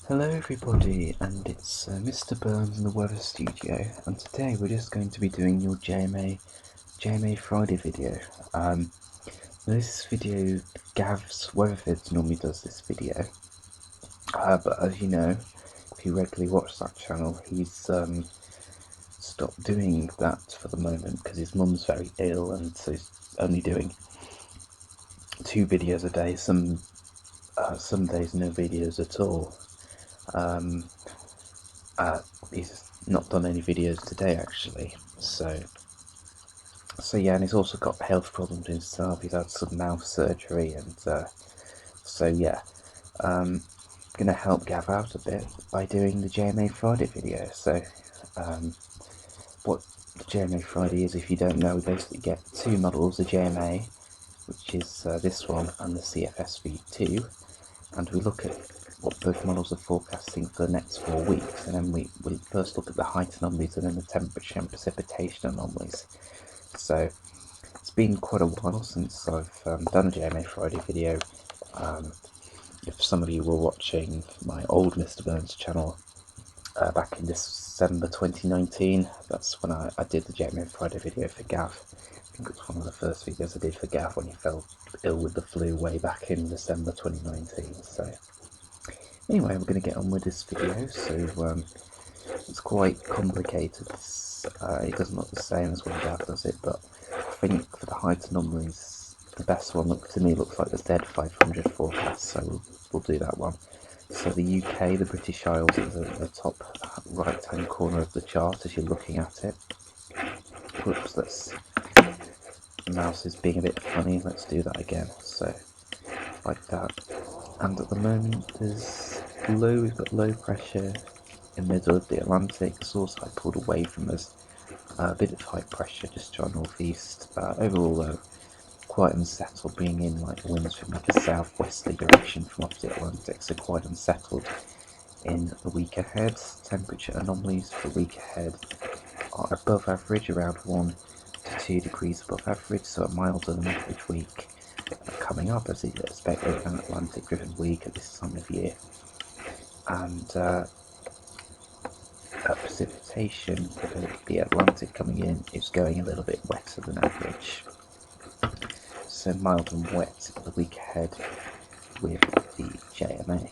Hello everybody, and it's Mr. Burns in the Weather Studio, and today we're just going to be doing your JMA Friday video. This video, gavsweathervids normally does this video, but as you know, if you regularly watch that channel, he's stopped doing that for the moment because his mum's very ill, and so he's only doing 2 videos a day. Some days no videos at all. He's not done any videos today actually, so yeah, and he's also got health problems himself. He's had some mouth surgery, and so yeah, gonna help Gav out a bit by doing the JMA Friday video. So what the JMA Friday is, if you don't know, we basically get 2 models, the JMA, which is this one, and the CFS V2, and we look at what both models are forecasting for the next 4 weeks, and then we first look at the height anomalies and then the temperature and precipitation anomalies. So it's been quite a while since I've done a JMA Friday video. If some of you were watching my old Mr. Burns channel back in December 2019, that's when I did the JMA Friday video for Gav. I think it was one of the first videos I did for Gav when he fell ill with the flu way back in December 2019. So anyway, we're going to get on with this video. So it's quite complicated. It doesn't look the same as when Gav does it, but I think for the height anomalies, the best one to me looks like the Z500 forecast, so we'll do that one. So the UK, the British Isles, is at the top right hand corner of the chart as you're looking at it. Whoops, the mouse is being a bit funny, let's do that again. So like that, and at the moment we've got low pressure in the middle of the Atlantic. It's also pulled away from us, a bit of high pressure just to our northeast. Overall though, quite unsettled, bringing in like winds from like a southwesterly direction from off the Atlantic, so quite unsettled in the week ahead. Temperature anomalies for the week ahead are above average, around 1 to 2 degrees above average, so a milder than average week coming up, as you'd expect with an Atlantic driven week at this time of year. And precipitation for the Atlantic coming in is going a little bit wetter than average, so mild and wet the week ahead with the JMA.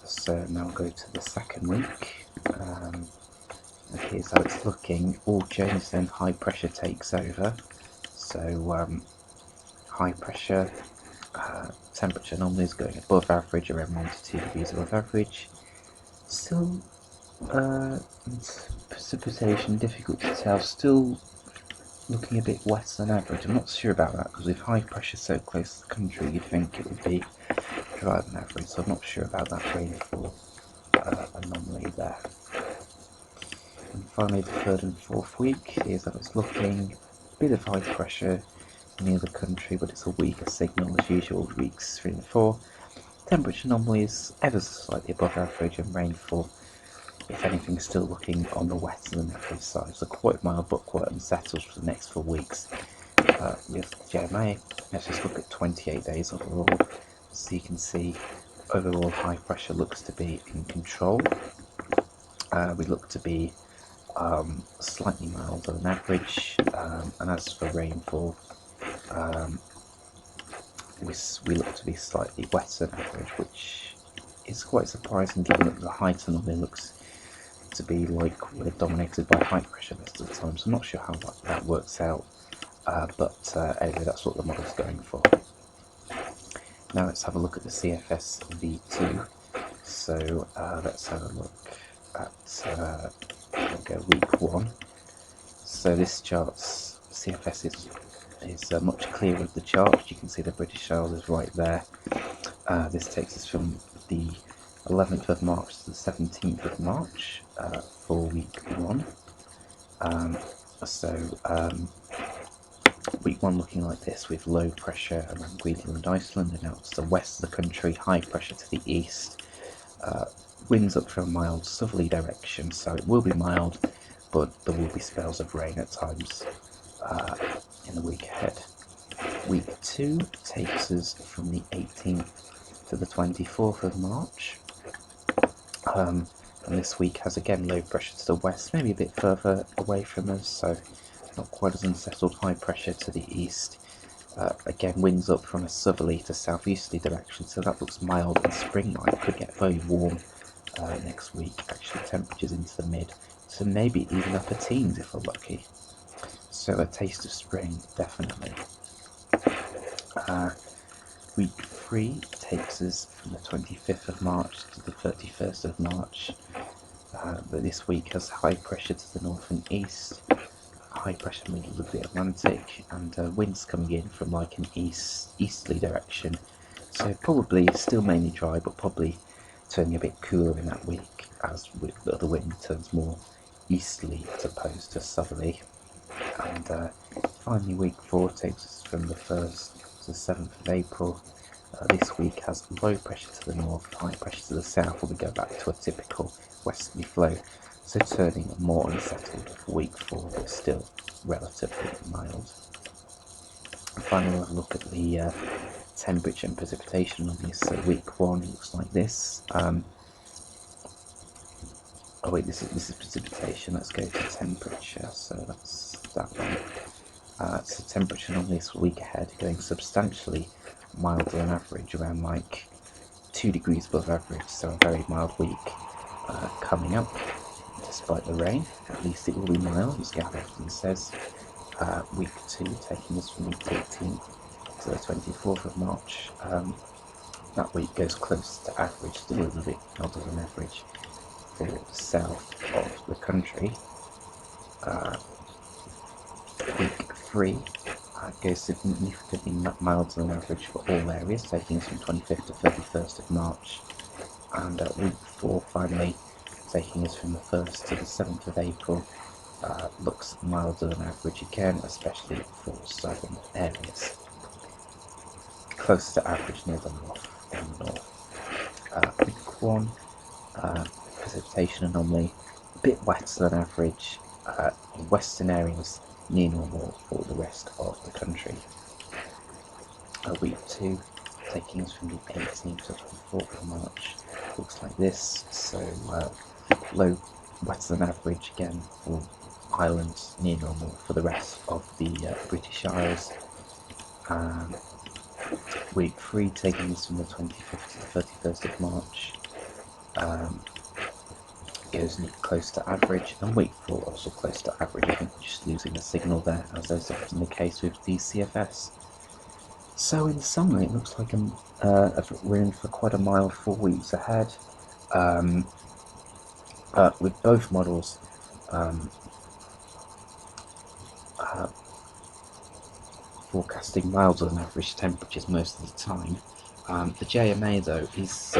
So now we'll go to the second week. Here's how it's looking. All changes, then high pressure takes over. So high pressure, temperature anomalies going above average, around 1 to 2 degrees above average. Still precipitation difficult to tell, still looking a bit wetter than average. I'm not sure about that, because with high pressure so close to the country you'd think it would be drier than average, so I'm not sure about that rainfall anomaly there. And finally the third and fourth week is that it's looking a bit of high pressure near the country, but it's a weaker signal as usual, weeks 3 and 4. Temperature anomalies ever so slightly above average, and rainfall, if anything, still looking on the wetter than average side, so quite mild but quite unsettled for the next 4 weeks. With the JMA, let's just look at 28 days overall, so you can see overall high pressure looks to be in control. We look to be slightly milder than average, and as for rainfall, we look to be slightly wetter than average, which is quite surprising given that the height anomaly looks to be like we're dominated by high pressure most of the time, so I'm not sure how that works out, but anyway, that's what the model's going for. Now let's have a look at the CFS V2. So let's have a look at week 1. So this chart's CFS is much clearer of the chart. You can see the British Isles is right there. This takes us from the 11th of March to the 17th of March for week 1. Week 1 looking like this, with low pressure around Greenland and Iceland, and out to the west of the country, high pressure to the east. Winds up from a mild southerly direction, so it will be mild, but there will be spells of rain at times in the week ahead. Week 2 takes us from the 18th to the 24th of March. And this week has again low pressure to the west, maybe a bit further away from us, so not quite as unsettled. High pressure to the east. Again, winds up from a southerly to southeasterly direction, so that looks mild and spring-like. Could get very warm next week. Actually, temperatures into the mid to maybe even upper teens if we're lucky. So a taste of spring, definitely. Week 3 takes us from the 25th of March to the 31st of March. But this week has high pressure to the north and east, high pressure middle of the Atlantic, and winds coming in from like an easterly direction. So probably still mainly dry, but probably turning a bit cooler in that week as the wind turns more easterly as opposed to southerly. And finally, week 4 takes us from the 1st to the 7th of April. This week has low pressure to the north, high pressure to the south, where we go back to a typical westerly flow, so turning more unsettled for week 4, but still relatively mild. And finally, we'll have a look at the temperature and precipitation on this. So week 1 looks like this. Oh wait, this is precipitation. Let's go to temperature. So that's that one. So temperature on this week ahead going substantially milder than average, around like 2 degrees above average. So a very mild week coming up, despite the rain. At least it will be mild, as Gav often says. Week 2 taking us from week 18 to the 24th of March. That week goes close to average, still a little bit milder than average for the south of the country. Week 3 goes significantly milder than average for all areas, taking us from 25th to 31st of March. And week 4 finally taking us from the 1st to the 7th of April. Looks milder than average again, especially for southern areas. Close to average near the north in the north. Week 1, precipitation anomaly, a bit wetter than average in western areas, near normal for the rest of the country. Week 2, taking us from the 18th to 24th of March, looks like this. So low, wetter than average again for islands, near normal for the rest of the British Isles. Week 3 taking us from the 25th to the 31st of March, goes close to average, and week 4 also close to average. I think we're just losing a signal there, as is often the case with the CFS. So in summary, it looks like we're in for quite a mild 4 weeks ahead, with both models forecasting milder than average temperatures most of the time. The JMA though is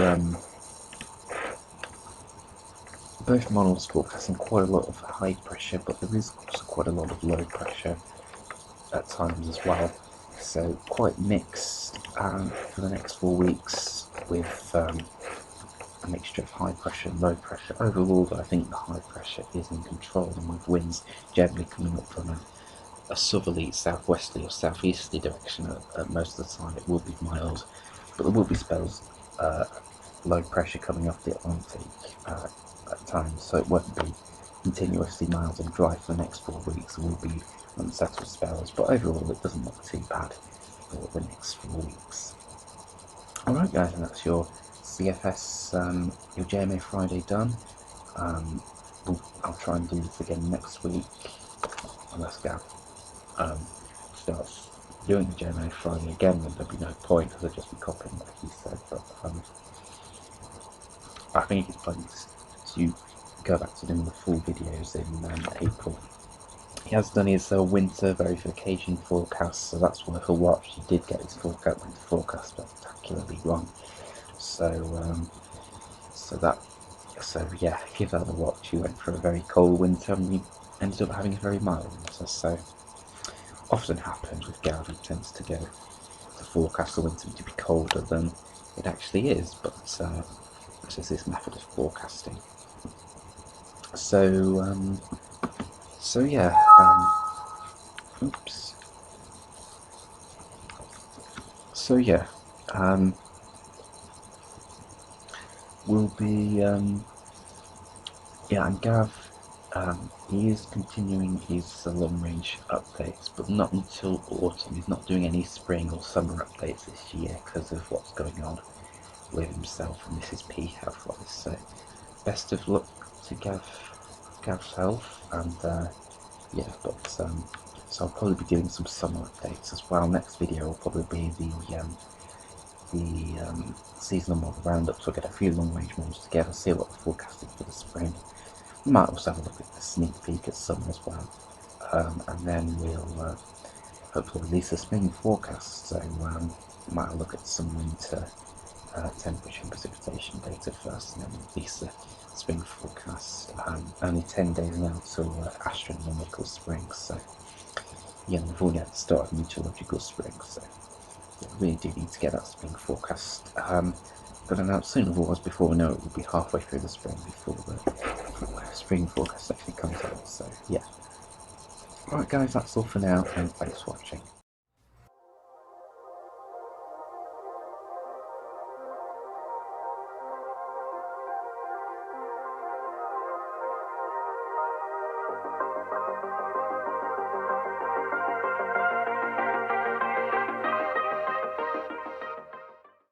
both models forecasting quite a lot of high pressure, but there is also quite a lot of low pressure at times as well. So quite mixed for the next 4 weeks, with a mixture of high pressure and low pressure. Overall, though, I think the high pressure is in control, and with winds generally coming up from a southerly, southwesterly or southeasterly direction most of the time, it will be mild, but there will be spells low pressure coming off the Atlantic at times, so it won't be continuously mild and dry for the next 4 weeks. There will be unsettled spells, but overall it doesn't look too bad for the next 4 weeks. Alright guys, and that's your CFS, your JMA Friday done. I'll try and do this again next week, unless Gav starts doing the JMA Friday again, then there'll be no point, because I'll just be copying what he said. But I think he's planning to go back to doing the full videos in April. He has done his winter verification forecast, so that's worth a watch. He did get his winter forecast spectacularly wrong. So yeah, give that a watch. He went for a very cold winter and he ended up having a very mild winter. So often happens with Gav. He tends to go to forecast the winter to be colder than it actually is, but it's just this method of forecasting. So yeah, oops. So yeah, will be yeah, and Gav, he is continuing his long-range updates, but not until autumn. He's not doing any spring or summer updates this year because of what's going on with himself and Mrs. P health-wise. So, best of luck to Gav's health, and yeah, but so I'll probably be doing some summer updates as well. Next video will probably be the seasonal model roundup, so I'll get a few long-range models together, see what the forecast is for the spring. We might also have a look at the sneak peek at summer as well, and then we'll hopefully release a spring forecast. So might look at some winter temperature and precipitation data first, and then release the spring forecast. Only 10 days now till astronomical spring, so yeah, we've already had the start of meteorological spring, so yeah, we really do need to get that spring forecast got announced soon. Otherwise, before we know it, we'll be halfway through the spring before the spring forecast actually comes out. So yeah. Alright guys, that's all for now, and thanks for watching.